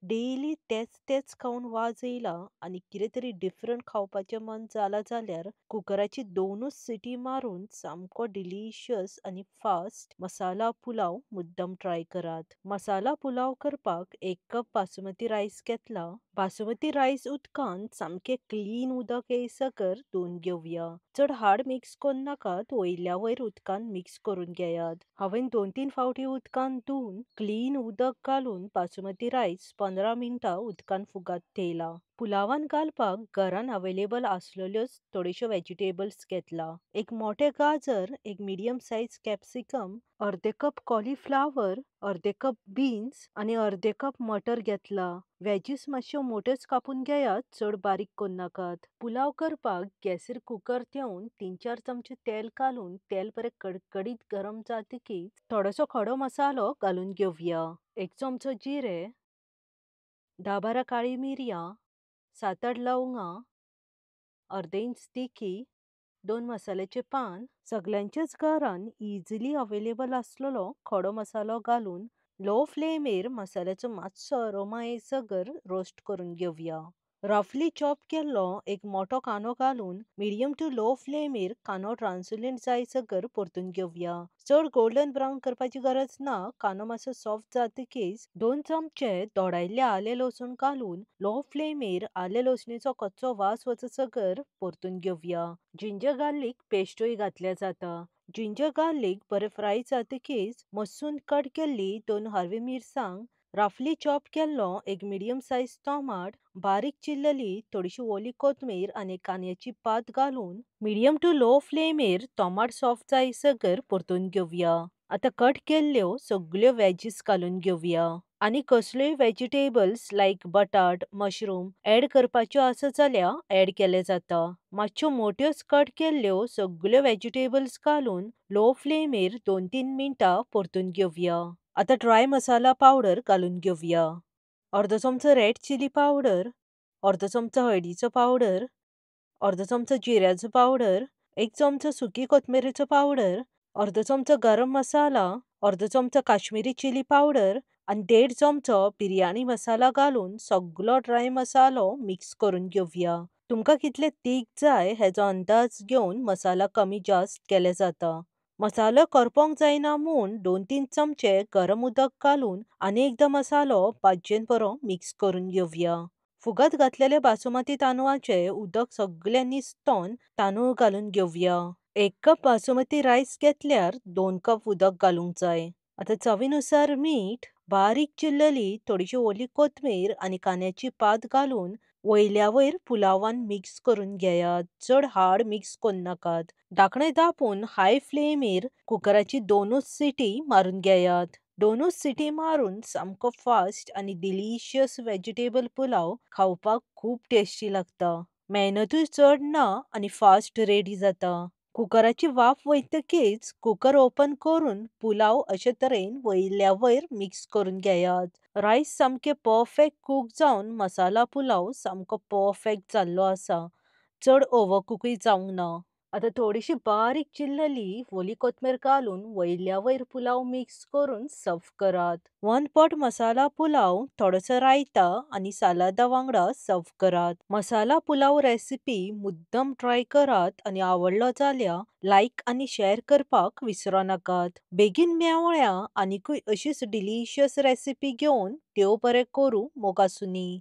Daily तेच तेच खाऊन वाज येयला आनी कितें तरी डिफरंट खावपाचें मन जालां जाल्यार कुकराची दोनूच सिटी मारून सामको डिलिशियस आनी फास्ट मसाला पुलाव मुद्दम ट्राय करात. मसाला पुलाव करपाक 1 कप बासमती रायस घेतला. बासमती रायस उदकान सामके क्लीन उदक येयसकर धुवन घेवया. चड हार्ड मिक्स करून नाकात, वयल्या वयर उदकान मिक्स करून घेयात. हांवें 2-3 फावटी उदकान धुवन क्लीन उदक घालून बासमती रायस 15 मिनटां उदकान फुगत थेयला. पुलावान घालपाक घरान अवेलेबल आसलेल्योच थोड्योश्यो व्हेजिटेबल्स घेतला. एक मोठे गाजर, एक मिडियम साइज कॅप्सिकम, अर्दे कप कॉलीफ्लावर, अर्दे कप बीन्स आनी अर्दे कप मटर घेतला. व्हेजीस मातश्यो मोठ्योच कापून घेयात, चड बारीक करून नाकात. पुलाव करपाक गॅसीर कुकर ठेवून 3-4 चमचे तेल घालून तेल बरें कडकडीत गरम जातकीच थोडोसो खडो मसालो घालून घेवया. 1 चमचो जिरे, 10-12 काळी मिरयां, 7-8 लवंगां, अर्दे इंच तिखी, 2 मसाल्याचे पान, सगळ्यांच्याच घरान इजिली अवेलेबल आसलेलो खडो मसालो घालून लो फ्लेमेर मसाल्याचो मातसो अरोमा येयसगर रोस्ट करून घेवया. रफली चॉप केल्लो एक मोठो कांदो घालून मिडियम टू लो फ्लेमेर कांदो ट्रान्सलुसंट जायसगर परतून घेवया. चड गोल्डन ब्राउन करपाची गरज ना. कांदो मातसो सॉफ्ट जातकीच 2 चमचे दोडायल्ले आले लसूण घालून लो फ्लेमेर आले लसणीचो कच्चो वास वचसगर परतून घेवया. जिंजर गार्लिक पेस्टूय घातल्या जाता. जिंजर गार्लिक बरे फ्राय जातकीच मसून कट केल्ली 2 हरवी मिरसांग, रफली चॉप केल्लो एक मिडियम साइज टोमाट, बारीक चिरलेली थोडीशी ओली कोथमीर आनी कांद्याची पात घालून मिडियम टू लो फ्लेमेर टोमाट सॉफ्ट जायसगर परतून घेवया. आता कट केल्ल्यो सगळ्यो वेजीस घालून घेवया. आनी कसल्योय व्हेजिटेबल्स लायक बटाट, मशरूम ऍड करपाच्यो आसा जाल्यार ऍड केले जाता. मातश्यो मोठ्योच कट केल्ल्यो सगळ्यो व्हेजिटेबल्स घालून लो फ्लेमेर 2-3 मिनटां परतून घेवया. आता ड्राय मसाला पावडर घालून घेवया. अर्दो चमचो रेड चिली पावडर, अर्दो चमचो हळदीचो पावडर, अर्दो चमचो जिऱ्याचो पावडर, 1 चमचो सुकी कोथमिरेचो पावडर, अर्दो चमचो गरम मसाला, अर्दो चमचो काश्मीरी चिली पावडर आनी 1.5 चमचो बिर्याणी मसाला घालून सगळो ड्राय मसालो मिक्स करून घेवया. तुमकां कितले तीख जाय हेजो अंदाज घेवन मसाला कमी जास्त केले जाता. मसालो करपोंक जायना म्हूण 2-3 चमचे गरम उदक घालून आनी एकदां मसालो भाजयेन बरो मिक्स करून घेवया. फुगत घातलेले बासमती तांदळाचे उदक सगळे निसतोन तांदूळ घालून घेवया. 1 कप बासमती रायस घेतल्यार 2 कप उदक घालूंक जाय. आता चवीनुसार मीठ, बारीक चिरलेली थोडीशी ओली कोथमीर आनी कांद्याची पात घालून वयल्या वयर पुलावान मिक्स करून घेयात. चड हार्ड मिक्स करून नाकात. धाकणें धापून हाय फ्लेमेर कुकराची दोनूच सिटी मारून घेयात. दोनूच सिटी मारून सामको फास्ट आनी डिलिशियस व्हेजिटेबल पुलाव खावपाक खूब टेस्टी लागता. मेहनतूय चड ना आनी फास्ट रेडी जाता. कुकराची वाफ वयतकीच कुकर ओपन करून पुलाव अशे तरेन वयल्या वयर मिक्स करून घेयात. रायस सामके परफेक्ट कूक जावन मसाला पुलाव सामको परफेक्ट जाल्लो आसा. चड ओव्हरकुकूय जावंक ना. आता थोडीशी बारीक चिरलेली ओली कोथमीर घालून वयल्या वयर पुलाव मिक्स करून सर्व करात. 1 पॉट मसाला पुलाव, थोडोसो रायता आनी सालादा वांगडा सर्व करात. मसाला पुलाव रेसिपी मुद्दम ट्राय करात आनी आवडलो जाल्यार लायक आनी शेअर करपाक विसरो नाकात. बेगीन मेवळ्या आनीकूय अशीच डिलिशियस रेसिपी घेवन देव बरें करूं मोगासुनी.